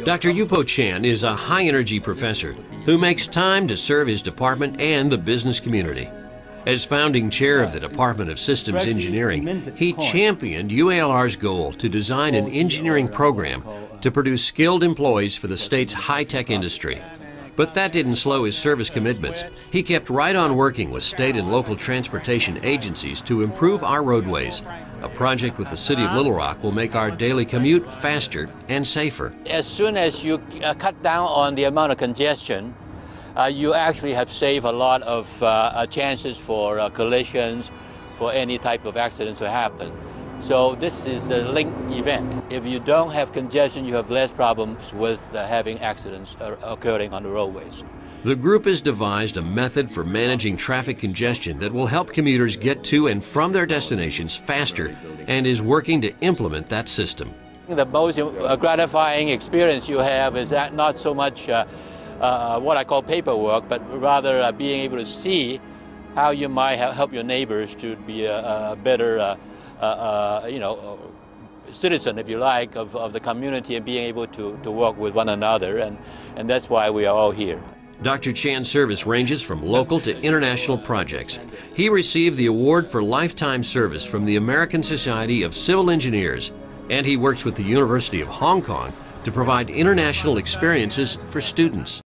Dr. Yupo Chan is a high-energy professor who makes time to serve his department and the business community. As founding chair of the Department of Systems Engineering, he championed UALR's goal to design an engineering program to produce skilled employees for the state's high-tech industry. But that didn't slow his service commitments. He kept right on working with state and local transportation agencies to improve our roadways. A project with the City of Little Rock will make our daily commute faster and safer. As soon as you cut down on the amount of congestion, you actually have saved a lot of chances for collisions, for any type of accidents to happen. So this is a linked event. If you don't have congestion, you have less problems with having accidents occurring on the roadways. The group has devised a method for managing traffic congestion that will help commuters get to and from their destinations faster and is working to implement that system. The most gratifying experience you have is that not so much what I call paperwork, but rather being able to see how you might help your neighbors to be a better citizen, if you like, of the community, and being able to work with one another, and that's why we are all here. Dr. Chan's service ranges from local to international projects. He received the Award for Lifetime Service from the American Society of Civil Engineers, and he works with the University of Hong Kong to provide international experiences for students.